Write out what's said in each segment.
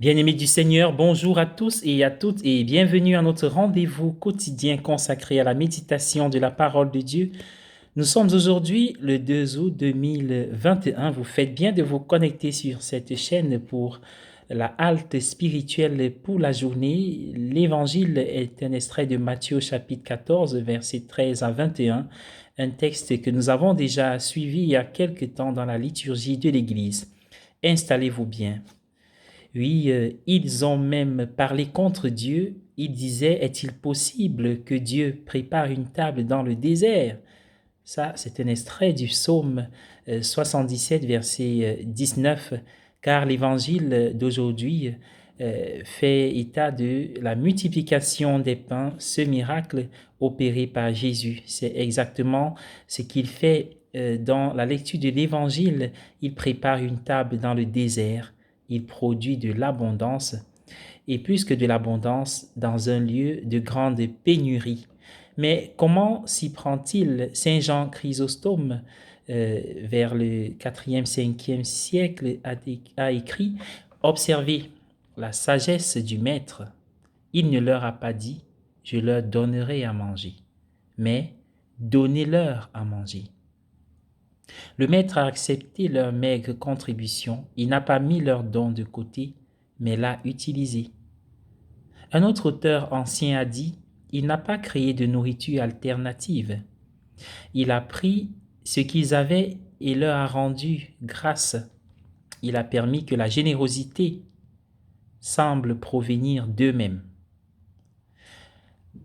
Bien-aimés du Seigneur, bonjour à tous et à toutes et bienvenue à notre rendez-vous quotidien consacré à la méditation de la parole de Dieu. Nous sommes aujourd'hui le 2 août 2021. Vous faites bien de vous connecter sur cette chaîne pour la halte spirituelle pour la journée. L'évangile est un extrait de Matthieu chapitre 14, versets 13 à 21, un texte que nous avons déjà suivi il y a quelque temps dans la liturgie de l'Église. Installez-vous bien. Oui, ils ont même parlé contre Dieu. Ils disaient, est-il possible que Dieu prépare une table dans le désert? Ça, c'est un extrait du psaume 77, verset 19, car l'évangile d'aujourd'hui fait état de la multiplication des pains, ce miracle opéré par Jésus. C'est exactement ce qu'il fait dans la lecture de l'évangile. Il prépare une table dans le désert. Il produit de l'abondance, et plus que de l'abondance, dans un lieu de grande pénurie. Mais comment s'y prend-il? Saint Jean Chrysostome, vers le 4e, 5e siècle, a écrit: Observez la sagesse du Maître. Il ne leur a pas dit, je leur donnerai à manger, mais donnez-leur à manger. Le maître a accepté leur maigre contribution, il n'a pas mis leur don de côté, mais l'a utilisé. Un autre auteur ancien a dit, il n'a pas créé de nourriture alternative. Il a pris ce qu'ils avaient et leur a rendu grâce. Il a permis que la générosité semble provenir d'eux-mêmes.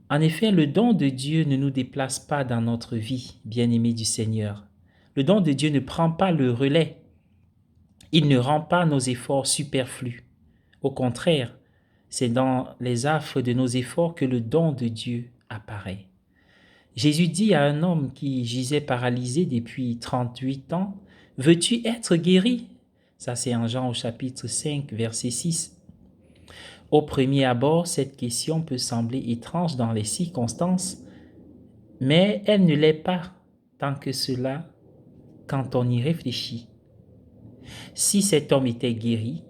En effet, le don de Dieu ne nous déplace pas dans notre vie, bien-aimés du Seigneur. Le don de Dieu ne prend pas le relais. Il ne rend pas nos efforts superflus. Au contraire, c'est dans les affres de nos efforts que le don de Dieu apparaît. Jésus dit à un homme qui gisait paralysé depuis 38 ans, « Veux-tu être guéri ?» Ça, c'est en Jean au chapitre 5, verset 6. Au premier abord, cette question peut sembler étrange dans les circonstances, mais elle ne l'est pas tant que cela quand on y réfléchit. Si cet homme était guéri,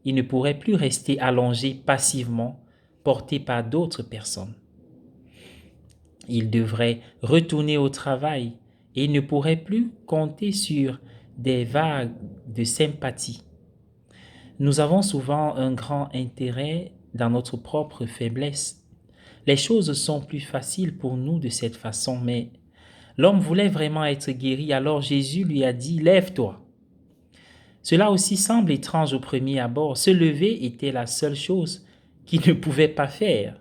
il ne pourrait plus rester allongé passivement, porté par d'autres personnes. Il devrait retourner au travail et il ne pourrait plus compter sur des vagues de sympathie. Nous avons souvent un grand intérêt dans notre propre faiblesse. Les choses sont plus faciles pour nous de cette façon, mais l'homme voulait vraiment être guéri, alors Jésus lui a dit « Lève-toi ». Cela aussi semble étrange au premier abord. Se lever était la seule chose qu'il ne pouvait pas faire.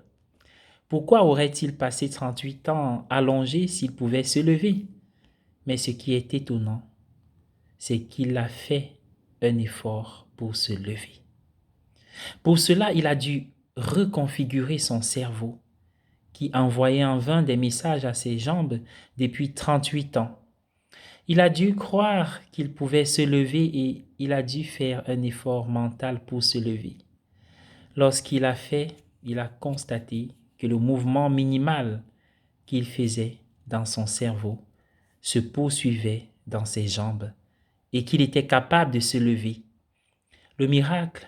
Pourquoi aurait-il passé 38 ans allongé s'il pouvait se lever? Mais ce qui est étonnant, c'est qu'il a fait un effort pour se lever. Pour cela, il a dû reconfigurer son cerveau, qui envoyait en vain des messages à ses jambes depuis 38 ans. Il a dû croire qu'il pouvait se lever et il a dû faire un effort mental pour se lever. Lorsqu'il a fait, il a constaté que le mouvement minimal qu'il faisait dans son cerveau se poursuivait dans ses jambes et qu'il était capable de se lever. Le miracle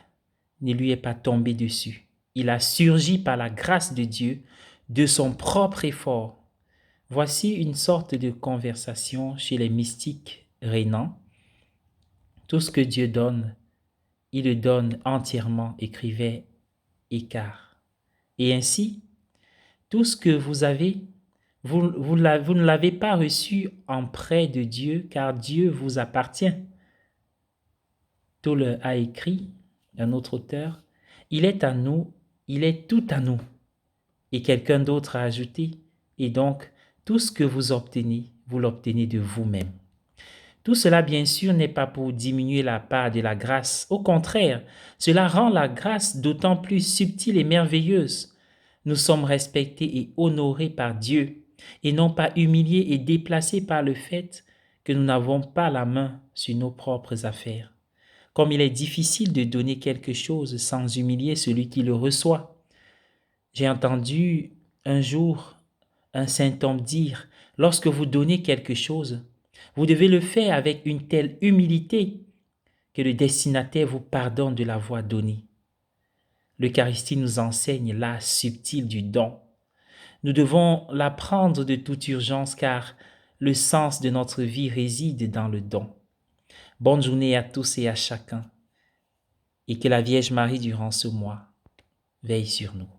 ne lui est pas tombé dessus. Il a surgi par la grâce de Dieu de son propre effort. Voici une sorte de conversation chez les mystiques rénants. Tout ce que Dieu donne, il le donne entièrement, écrivait Eckhart. Et ainsi, tout ce que vous avez, vous ne l'avez pas reçu en prêt de Dieu, car Dieu vous appartient. Tolle a écrit, un autre auteur, il est à nous, il est tout à nous. Et quelqu'un d'autre a ajouté, et donc, tout ce que vous l'obtenez de vous-même. Tout cela, bien sûr, n'est pas pour diminuer la part de la grâce. Au contraire, cela rend la grâce d'autant plus subtile et merveilleuse. Nous sommes respectés et honorés par Dieu, et non pas humiliés et déplacés par le fait que nous n'avons pas la main sur nos propres affaires. Comme il est difficile de donner quelque chose sans humilier celui qui le reçoit. J'ai entendu un jour un saint homme dire, lorsque vous donnez quelque chose, vous devez le faire avec une telle humilité que le destinataire vous pardonne de l'avoir donné. L'Eucharistie nous enseigne l'art subtil du don. Nous devons l'apprendre de toute urgence car le sens de notre vie réside dans le don. Bonne journée à tous et à chacun et que la Vierge Marie durant ce mois veille sur nous.